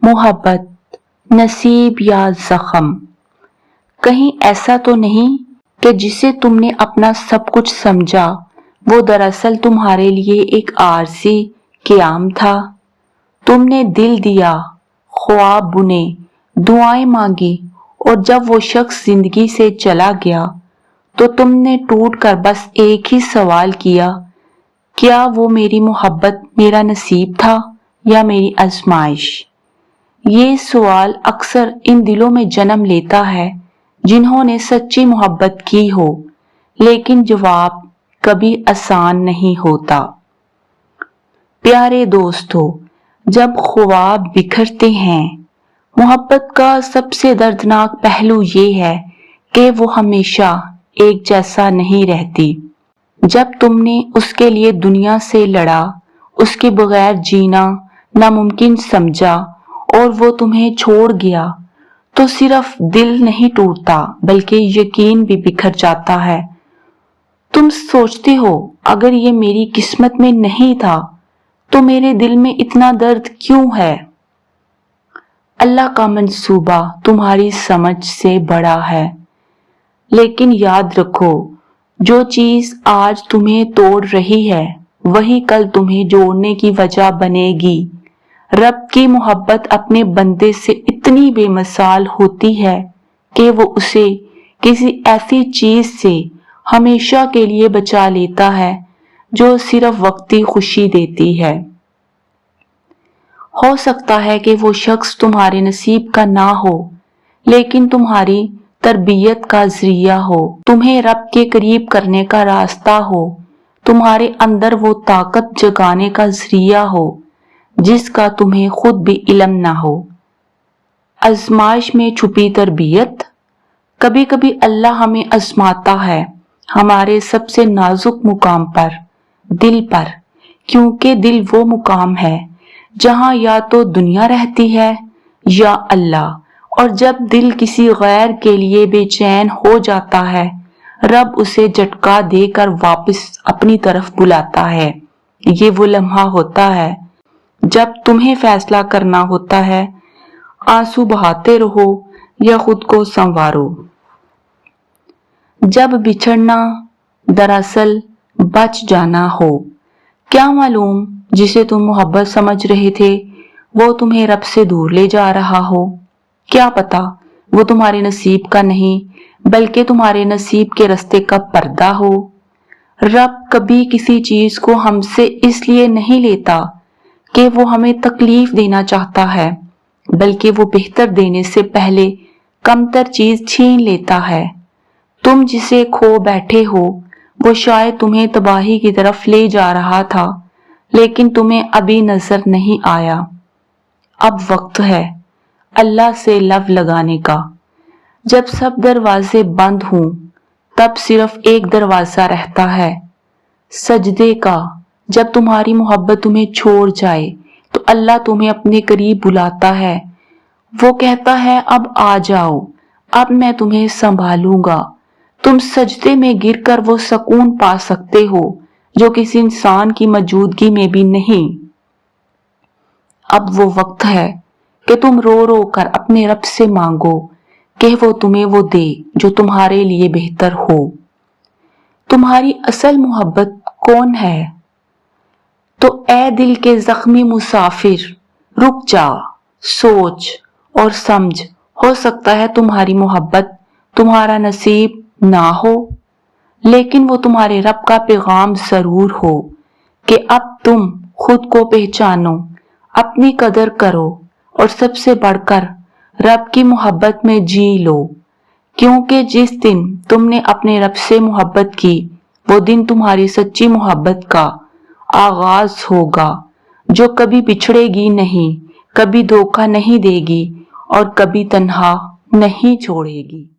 मोहब्बत, नसीब या जख्म। कहीं ऐसा तो नहीं कि जिसे तुमने अपना सब कुछ समझा वो दरअसल तुम्हारे लिए एक आरज़ी क़याम था। तुमने दिल दिया, ख्वाब बुने, दुआएं मांगी और जब वो शख्स जिंदगी से चला गया तो तुमने टूट कर बस एक ही सवाल किया, क्या वो मेरी मोहब्बत मेरा नसीब था या मेरी आजमाइश। ये सवाल अक्सर इन दिलों में जन्म लेता है जिन्होंने सच्ची मोहब्बत की हो, लेकिन जवाब कभी आसान नहीं होता। प्यारे दोस्तों, जब ख्वाब बिखरते हैं, मोहब्बत का सबसे दर्दनाक पहलू ये है कि वो हमेशा एक जैसा नहीं रहती। जब तुमने उसके लिए दुनिया से लड़ा, उसके बगैर जीना नामुमकिन समझा और वो तुम्हें छोड़ गया, तो सिर्फ दिल नहीं टूटता बल्कि यकीन भी बिखर जाता है। तुम सोचते हो, अगर ये मेरी किस्मत में नहीं था तो मेरे दिल में इतना दर्द क्यों है। अल्लाह का मंसूबा तुम्हारी समझ से बड़ा है, लेकिन याद रखो, जो चीज आज तुम्हें तोड़ रही है वही कल तुम्हें जोड़ने की वजह बनेगी। रब की मोहब्बत अपने बंदे से इतनी बेमिसाल होती है कि वो उसे किसी ऐसी चीज से हमेशा के लिए बचा लेता है जो सिर्फ वक्ती खुशी देती है। हो सकता है कि वो शख्स तुम्हारे नसीब का ना हो, लेकिन तुम्हारी तरबियत का जरिया हो, तुम्हें रब के करीब करने का रास्ता हो, तुम्हारे अंदर वो ताकत जगाने का जरिया हो जिसका तुम्हें खुद भी इल्म ना हो। आजमाइश में छुपी तरबियत। कभी कभी अल्लाह हमें आजमाता है हमारे सबसे नाजुक मुकाम पर, दिल पर, क्योंकि दिल वो मुकाम है जहां या तो दुनिया रहती है या अल्लाह। और जब दिल किसी गैर के लिए बेचैन हो जाता है, रब उसे झटका देकर वापस अपनी तरफ बुलाता है। ये वो लम्हा होता है जब तुम्हें फैसला करना होता है, आंसू बहाते रहो या खुद को संवारो। जब बिछड़ना दरअसल बच जाना हो। क्या मालूम जिसे तुम मोहब्बत समझ रहे थे वो तुम्हें रब से दूर ले जा रहा हो। क्या पता वो तुम्हारे नसीब का नहीं बल्कि तुम्हारे नसीब के रास्ते का पर्दा हो। रब कभी किसी चीज को हमसे इसलिए नहीं लेता कि वो हमें तकलीफ देना चाहता है, बल्कि वो बेहतर देने से पहले कमतर चीज छीन लेता है। तुम जिसे खो बैठे हो वो शायद तुम्हें तबाही की तरफ ले जा रहा था, लेकिन तुम्हें अभी नजर नहीं आया। अब वक्त है अल्लाह से लव लगाने का। जब सब दरवाजे बंद हों तब सिर्फ एक दरवाजा रहता है, सजदे का। जब तुम्हारी मोहब्बत तुम्हें छोड़ जाए तो अल्लाह तुम्हें अपने करीब बुलाता है। वो कहता है, अब आ जाओ, अब मैं तुम्हें संभालूंगा। तुम सजदे में गिरकर वो सुकून पा सकते हो जो किसी इंसान की मौजूदगी में भी नहीं। अब वो वक्त है कि तुम रो रो कर अपने रब से मांगो कि वो तुम्हें वो दे जो तुम्हारे लिए बेहतर हो। तुम्हारी असल मोहब्बत कौन है? तो ए दिल के जख्मी मुसाफिर, रुक जा, सोच और समझ। हो सकता है तुम्हारी मोहब्बत तुम्हारा नसीब ना हो, लेकिन वो तुम्हारे रब का पैगाम जरूर हो कि अब तुम खुद को पहचानो, अपनी कदर करो और सबसे बढ़कर रब की मोहब्बत में जी लो। क्योंकि जिस दिन तुमने अपने रब से मोहब्बत की वो दिन तुम्हारी सच्ची मोहब्बत का आगाज होगा, जो कभी बिछड़ेगी नहीं, कभी धोखा नहीं देगी और कभी तन्हा नहीं छोड़ेगी।